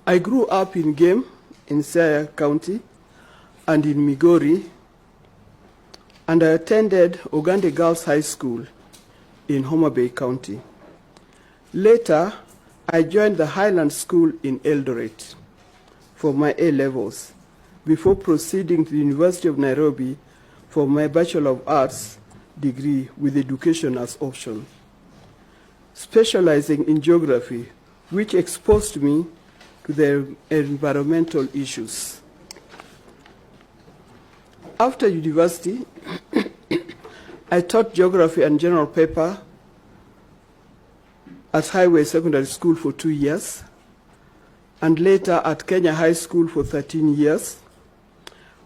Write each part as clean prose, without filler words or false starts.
I grew up in Game, in Siaya County, and in Migori, and I attended Ogande Girls High School in Homa Bay County. Later, I joined the Highland School in Eldoret for my A-levels before proceeding to the University of Nairobi for my Bachelor of Arts degree with education as option, specializing in geography, which exposed me to the environmental issues. After university, I taught geography and general paper at Highway Secondary School for 2 years, and later at Kenya High School for 13 years.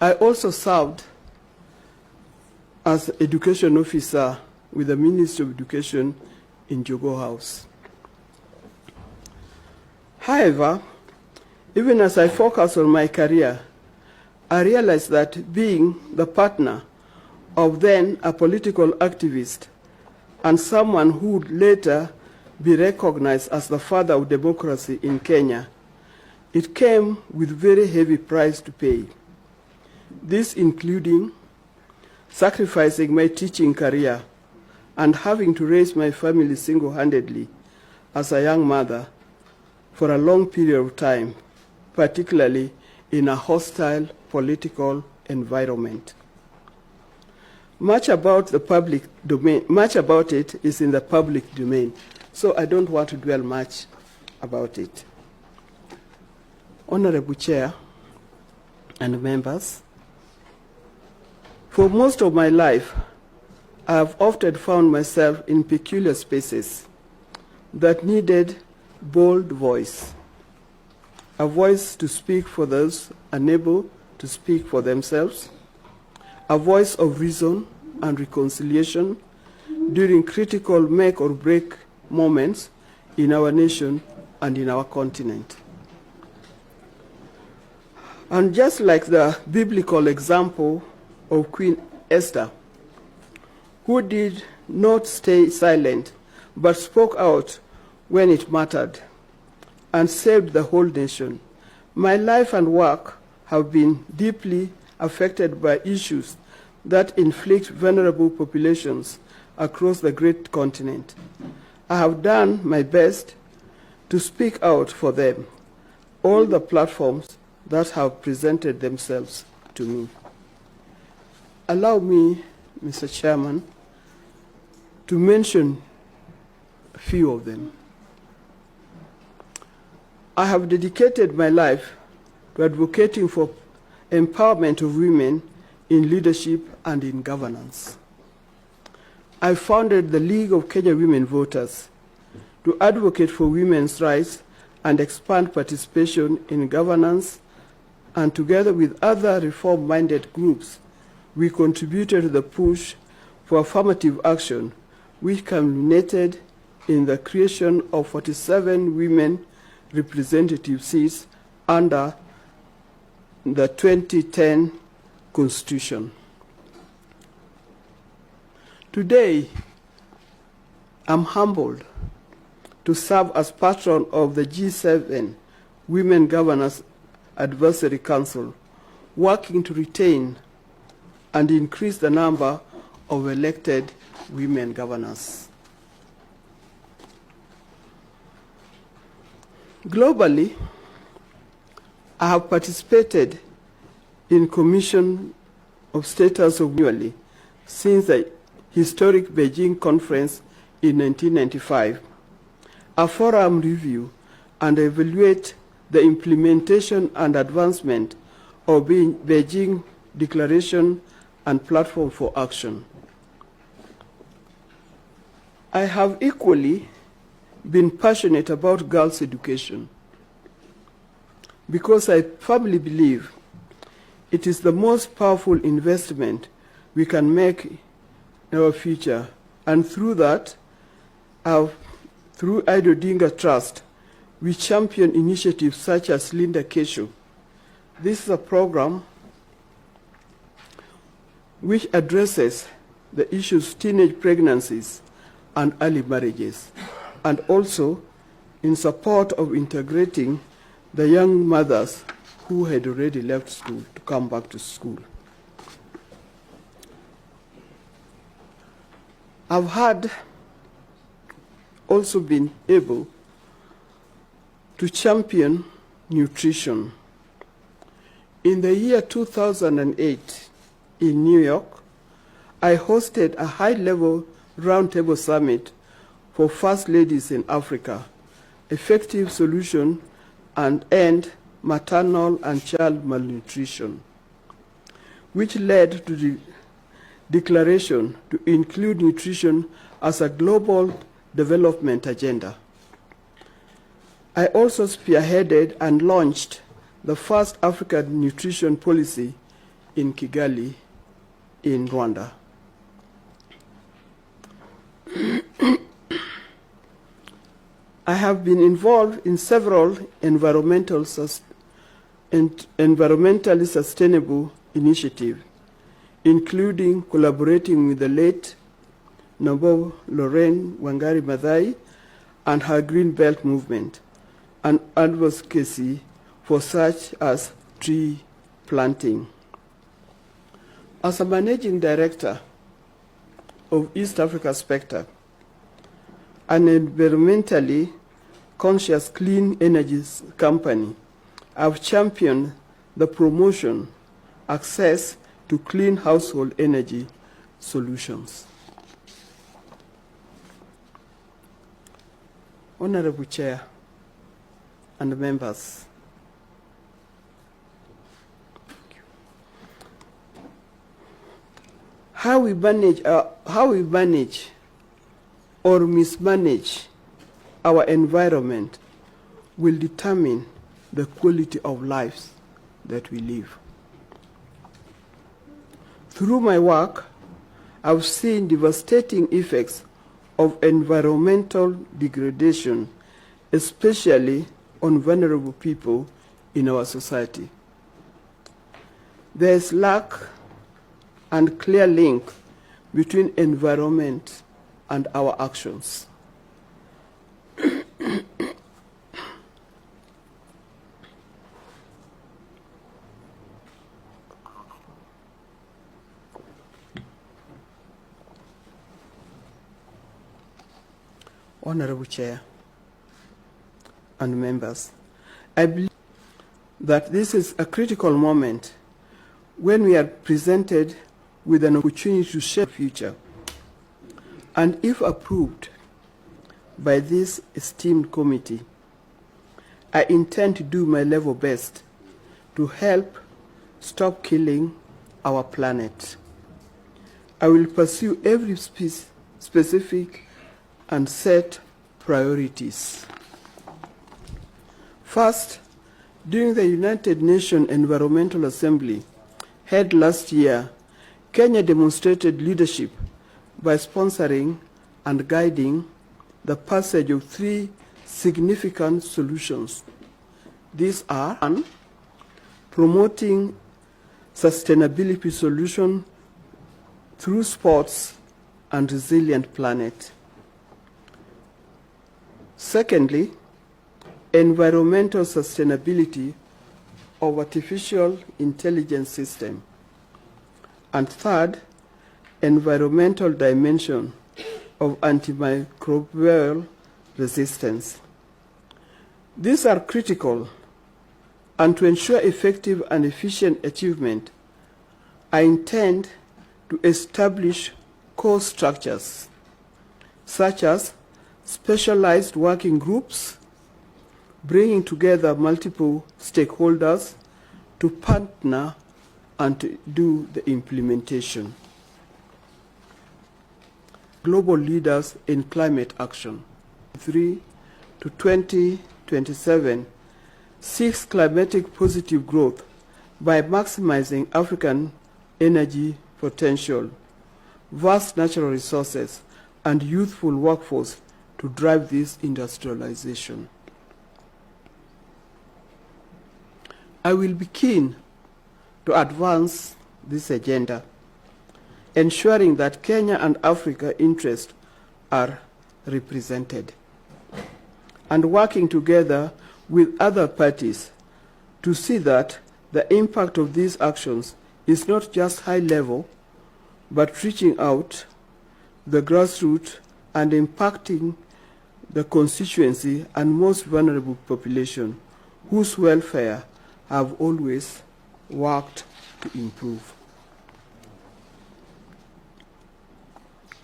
I also served as education officer with the Ministry of Education in Jogoo House. However, even as I focus on my career, I realized that being the partner of then a political activist and someone who would later be recognized as the father of democracy in Kenya, it came with very heavy price to pay. This including sacrificing my teaching career and having to raise my family single-handedly as a young mother for a long period of time, particularly in a hostile political environment. Much about it is in the public domain, so I don't want to dwell much about it. Honorable Chair and members, for most of my life, I have often found myself in peculiar spaces that needed bold voice, a voice to speak for those unable to speak for themselves, a voice of reason and reconciliation during critical make or break moments in our nation and in our continent. And just like the biblical example of Queen Esther, who did not stay silent but spoke out when it mattered and saved the whole nation, my life and work have been deeply affected by issues that inflict vulnerable populations across the great continent. I have done my best to speak out for them, all the platforms that have presented themselves to me. Allow me, Mr. Chairman, to mention a few of them. I have dedicated my life to advocating for empowerment of women in leadership and in governance. I founded the League of Kenya Women Voters to advocate for women's rights and expand participation in governance, and together with other reform-minded groups, we contributed to the push for affirmative action, which culminated in the creation of 47 women representative seats under the 2010 Constitution. Today, I'm humbled to serve as patron of the G7 Women Governors Advisory Council, working to retain and increase the number of elected women governors. Globally, I have participated in Commission of Status of annually since the historic Beijing Conference in 1995, a forum review and evaluate the implementation and advancement of Beijing Declaration and Platform for Action. I have equally been passionate about girls' education because I firmly believe it is the most powerful investment we can make in our future, and through that, through Ida Odinga Trust, we champion initiatives such as Linda Kesho. This is a program which addresses the issues of teenage pregnancies and early marriages, and also in support of integrating the young mothers who had already left school to come back to school. I've had also been able to champion nutrition. In the year 2008 in New York, I hosted a high-level roundtable summit for First Ladies in Africa, effective solution and end maternal and child malnutrition, which led to the declaration to include nutrition as a global development agenda. I also spearheaded and launched the first African nutrition policy in Kigali, in Rwanda. I have been involved in several environmentally sustainable initiatives, including collaborating with the late Noble Lorraine Wangari Maathai and her Green Belt movement, and advocacy for such as tree planting. As a managing director of East Africa Spectre, an environmentally conscious clean energy company, I've championed the promotion, access to clean household energy solutions. Honorable Chair and members, how we manage or mismanage our environment will determine the quality of lives that we live. Through my work, I've seen devastating effects of environmental degradation, especially on vulnerable people in our society. There is lack and clear link between environment and our actions. Honorable Chair and members, I believe that this is a critical moment when we are presented with an opportunity to shape the future. And if approved by this esteemed committee, I intend to do my level best to help stop killing our planet. I will pursue every specific and set priorities. First, during the United Nations Environmental Assembly held last year, Kenya demonstrated leadership by sponsoring and guiding the passage of 3 significant solutions. These are: 1, promoting sustainability solutions through sports and resilient planet. Secondly, environmental sustainability of artificial intelligence system. And third, environmental dimension of antimicrobial resistance. These are critical, and to ensure effective and efficient achievement, I intend to establish core structures, such as specialized working groups, bringing together multiple stakeholders to partner and to do the implementation. Global leaders in climate action. 3 to 2027 seeks climatic positive growth by maximizing African energy potential, vast natural resources, and youthful workforce to drive this industrialization. I will be keen to advance this agenda, ensuring that Kenya and Africa interests are represented, and working together with other parties to see that the impact of these actions is not just high level, but reaching out the grassroots and impacting the constituency and most vulnerable population whose welfare have always worked to improve.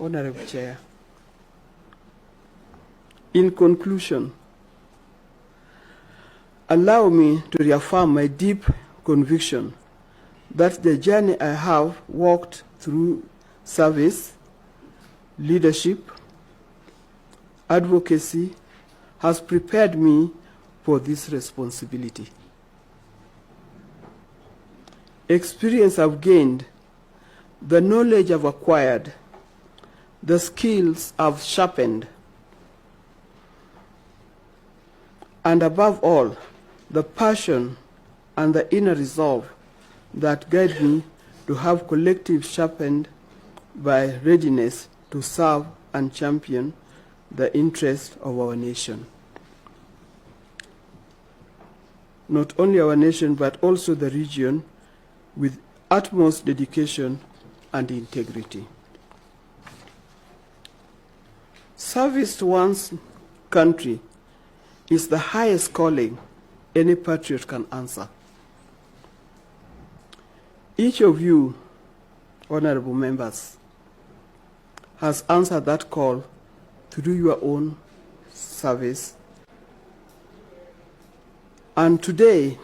Honorable Chair, in conclusion, allow me to reaffirm my deep conviction that the journey I have walked through service, leadership, advocacy has prepared me for this responsibility. Experience I've gained, the knowledge I've acquired, the skills I've sharpened, and above all, the passion and the inner resolve that guide me to have collective sharpened by readiness to serve and champion the interest of our nation. Not only our nation, but also the region with utmost dedication and integrity. Service to one's country is the highest calling any patriot can answer. Each of you, honorable members, has answered that call through your own service. And today,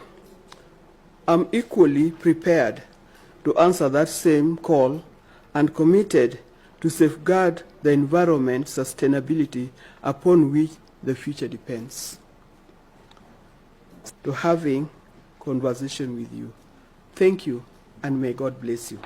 I'm equally prepared to answer that same call and committed to safeguard the environment sustainability upon which the future depends. To having conversation with you. Thank you, and may God bless you.